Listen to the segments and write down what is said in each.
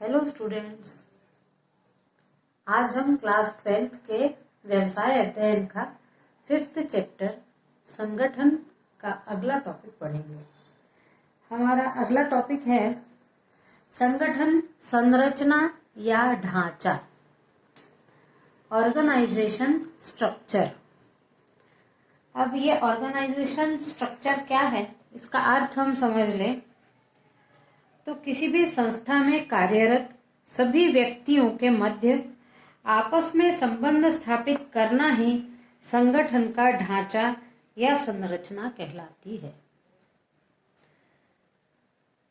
Hello students, आज हम class 12th के व्यवसाय अध्ययन का 5th चैप्टर संगठन का अगला टॉपिक पढ़ेंगे। हमारा अगला टॉपिक है संगठन संरचना या ढांचा, ऑर्गेनाइजेशन स्ट्रक्चर। अब ये ऑर्गेनाइजेशन स्ट्रक्चर क्या है, इसका अर्थ हम समझ लें तो किसी भी संस्था में कार्यरत सभी व्यक्तियों के मध्य आपस में संबंध स्थापित करना ही संगठन का ढांचा या संरचना कहलाती है।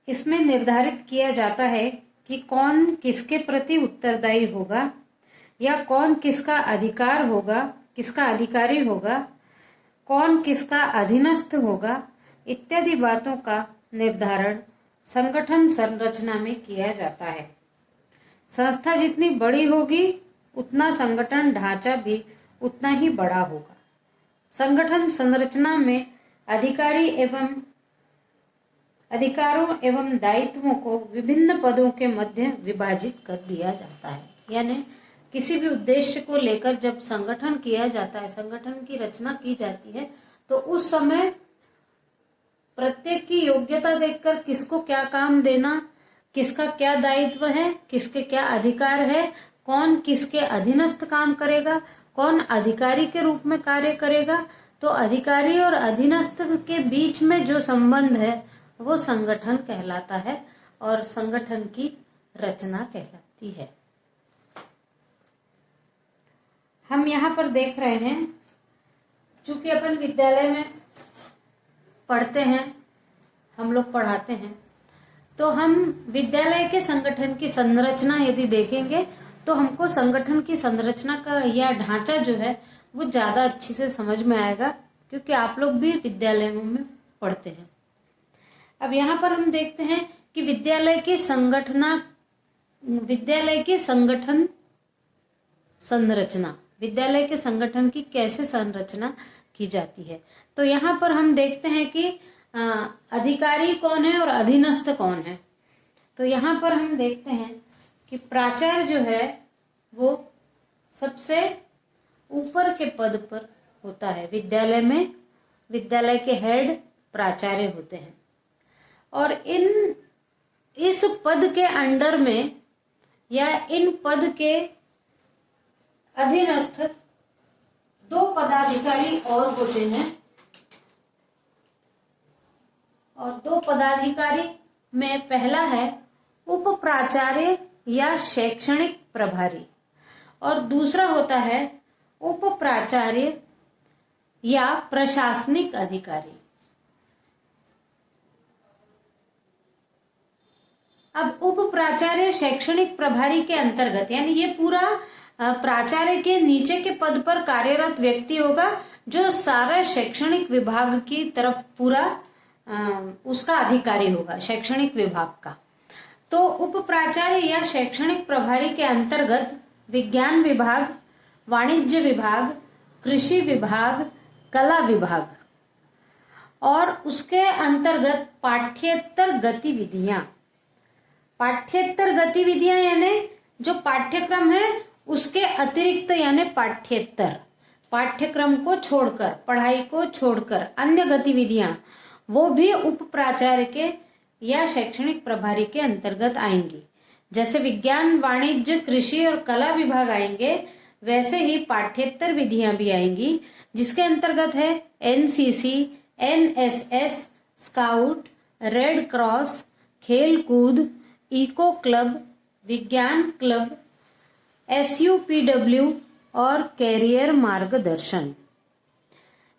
इसमें निर्धारित किया जाता है कि कौन किसके प्रति उत्तरदायी होगा या कौन किसका अधिकार होगा, किसका अधिकारी होगा, कौन किसका अधीनस्थ होगा, इत्यादि बातों का निर्धारण संगठन संरचना में किया जाता है। संस्था जितनी बड़ी होगी उतना संगठन ढांचा भी उतना ही बड़ा होगा। संगठन संरचना में अधिकारों एवं दायित्वों को विभिन्न पदों के मध्य विभाजित कर दिया जाता है। यानी किसी भी उद्देश्य को लेकर जब संगठन किया जाता है, संगठन की रचना की जाती है, तो उस समय प्रत्येक की योग्यता देखकर किसको क्या काम देना, किसका क्या दायित्व है, किसके क्या अधिकार है, कौन किसके अधीनस्थ काम करेगा, कौन अधिकारी के रूप में कार्य करेगा, तो अधिकारी और अधीनस्थ के बीच में जो संबंध है वो संगठन कहलाता है और संगठन की रचना कहलाती है। हम यहाँ पर देख रहे हैं, चूंकि अपन विद्यालय में पढ़ते हैं, हम लोग पढ़ाते हैं, तो हम विद्यालय के संगठन की संरचना यदि देखेंगे तो हमको संगठन की संरचना का या ढांचा जो है वो ज्यादा अच्छी से समझ में आएगा, क्योंकि आप लोग भी विद्यालय में पढ़ते हैं। अब यहाँ पर हम देखते हैं कि विद्यालय की संगठन संरचना, विद्यालय के संगठन की कैसे संरचना की जाती है। तो यहाँ पर हम देखते हैं कि अधिकारी कौन है और अधीनस्थ कौन है। तो यहाँ पर हम देखते हैं कि प्राचार्य जो है वो सबसे ऊपर के पद पर होता है। विद्यालय में विद्यालय के हेड प्राचार्य होते हैं और इस पद के अंडर में या इन पद के अधीनस्थ दो पदाधिकारी और होते हैं, और दो पदाधिकारी में पहला है उप प्राचार्य या शैक्षणिक प्रभारी और दूसरा होता है उप प्राचार्य या प्रशासनिक अधिकारी। अब उप प्राचार्य शैक्षणिक प्रभारी के अंतर्गत, यानी ये पूरा प्राचार्य के नीचे के पद पर कार्यरत व्यक्ति होगा जो सारा शैक्षणिक विभाग की तरफ पूरा उसका अधिकारी होगा, शैक्षणिक विभाग का। तो उप प्राचार्य या शैक्षणिक प्रभारी के अंतर्गत विज्ञान विभाग, वाणिज्य विभाग, कृषि विभाग, कला विभाग और उसके अंतर्गत पाठ्येतर गतिविधियां यानी जो पाठ्यक्रम है उसके अतिरिक्त, यानी पाठ्यक्रम को छोड़कर, पढ़ाई को छोड़कर अन्य गतिविधियां वो भी उप प्राचार्य के या शैक्षणिक प्रभारी के अंतर्गत आएंगी। जैसे विज्ञान, वाणिज्य, कृषि और कला विभाग आएंगे, वैसे ही पाठ्येतर विधियां भी आएंगी, जिसके अंतर्गत है NCC, NSS, scout, red cross, खेल कूद, इको क्लब, विज्ञान क्लब, SUPW और कैरियर मार्गदर्शन।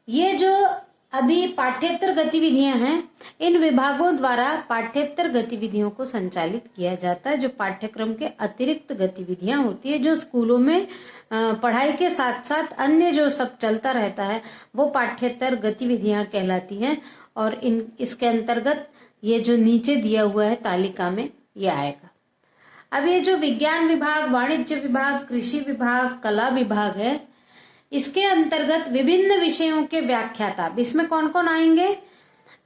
ये जो अभी पाठ्येतर गतिविधियां हैं, इन विभागों द्वारा पाठ्येतर गतिविधियों को संचालित किया जाता है। जो पाठ्यक्रम के अतिरिक्त गतिविधियां होती है, जो स्कूलों में पढ़ाई के साथ साथ अन्य जो सब चलता रहता है, वो पाठ्येतर गतिविधियां कहलाती हैं। और इसके अंतर्गत ये जो नीचे दिया हुआ है तालिका में ये आएगा। अब ये जो विज्ञान विभाग, वाणिज्य विभाग, कृषि विभाग, कला विभाग है, इसके अंतर्गत विभिन्न विषयों के व्याख्याता, इसमें कौन कौन आएंगे?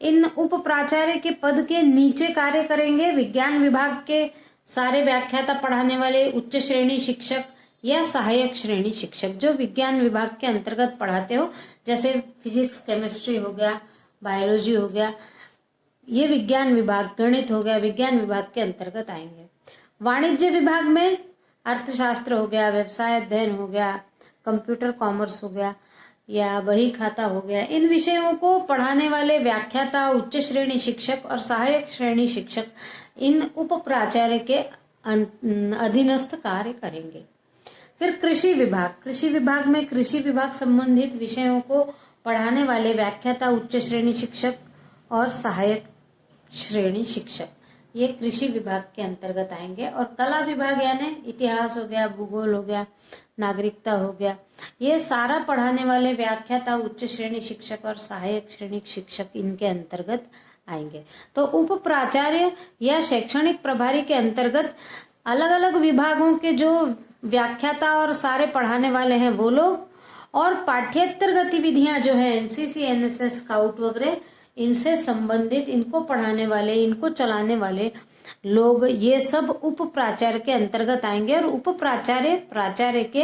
इन उप प्राचार्य के पद के नीचे कार्य करेंगे। विज्ञान विभाग के सारे व्याख्याता पढ़ाने वाले उच्च श्रेणी शिक्षक या सहायक श्रेणी शिक्षक जो विज्ञान विभाग के अंतर्गत पढ़ाते हो, जैसे फिजिक्स केमिस्ट्री हो गया, बायोलॉजी हो गया, ये विज्ञान विभाग, गणित हो गया, विज्ञान विभाग के अंतर्गत आएंगे। वाणिज्य विभाग में अर्थशास्त्र हो गया, व्यवसाय अध्ययन हो गया, कंप्यूटर कॉमर्स हो गया या बही खाता हो गया, इन विषयों को पढ़ाने वाले व्याख्याता, उच्च श्रेणी शिक्षक और सहायक श्रेणी शिक्षक इन उप प्राचार्य के अधीनस्थ कार्य करेंगे। फिर कृषि विभाग, कृषि विभाग में कृषि विभाग संबंधित विषयों को पढ़ाने वाले व्याख्याता, उच्च श्रेणी शिक्षक और सहायक श्रेणी शिक्षक, ये कृषि विभाग के अंतर्गत आएंगे। और कला विभाग यानी इतिहास हो गया, भूगोल हो गया, नागरिकता हो गया, ये सारा पढ़ाने वाले व्याख्याता, उच्च श्रेणी शिक्षक और सहायक श्रेणी शिक्षक इनके अंतर्गत आएंगे। तो उप प्राचार्य या शैक्षणिक प्रभारी के अंतर्गत अलग अलग विभागों के जो व्याख्याता और सारे पढ़ाने वाले हैं वो लोग, और पाठ्येतर गतिविधियां जो है एनसीसी, एनएसएस, स्काउट वगैरह, इनसे संबंधित, इनको पढ़ाने वाले, इनको चलाने वाले लोग, ये सब उप प्राचार्य के अंतर्गत आएंगे और उप प्राचार्य प्राचार्य के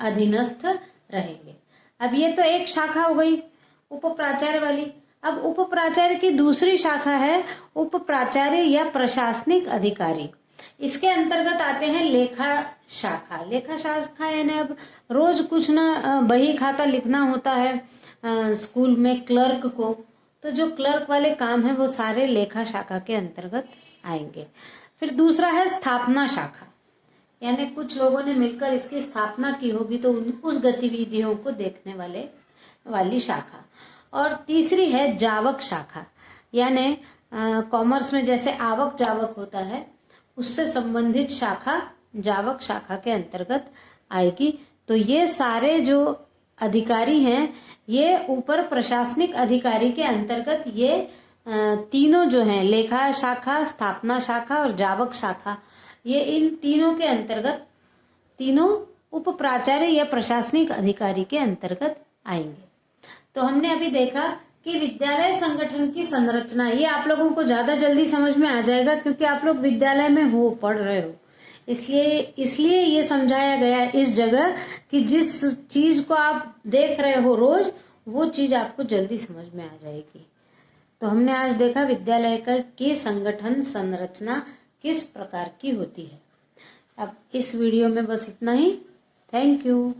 अधीनस्थ रहेंगे। अब ये तो एक शाखा हो गई उप प्राचार्य वाली। अब उप प्राचार्य की दूसरी शाखा है उप प्राचार्य या प्रशासनिक अधिकारी। इसके अंतर्गत आते हैं लेखा शाखा। लेखा शाखा यानी अब रोज कुछ ना बही खाता लिखना होता है स्कूल में क्लर्क को, तो जो क्लर्क वाले काम है वो सारे लेखा शाखा के अंतर्गत आएंगे। फिर दूसरा है स्थापना शाखा, यानी कुछ लोगों ने मिलकर इसकी स्थापना की होगी तो उस गतिविधियों को देखने वाली शाखा। और तीसरी है जावक शाखा, यानी कॉमर्स में जैसे आवक जावक होता है उससे संबंधित शाखा जावक शाखा के अंतर्गत आएगी। तो ये सारे जो अधिकारी हैं ये ऊपर प्रशासनिक अधिकारी के अंतर्गत ये तीनों जो हैं, लेखा शाखा, स्थापना शाखा और जावक शाखा, ये इन तीनों के अंतर्गत, तीनों उप प्राचार्य या प्रशासनिक अधिकारी के अंतर्गत आएंगे। तो हमने अभी देखा कि विद्यालय संगठन की संरचना, ये आप लोगों को ज्यादा जल्दी समझ में आ जाएगा क्योंकि आप लोग विद्यालय में हो, पढ़ रहे हो, इसलिए ये समझाया गया इस जगह कि जिस चीज को आप देख रहे हो रोज वो चीज आपको जल्दी समझ में आ जाएगी। तो हमने आज देखा विद्यालय की संगठन संरचना किस प्रकार की होती है। अब इस वीडियो में बस इतना ही। Thank you.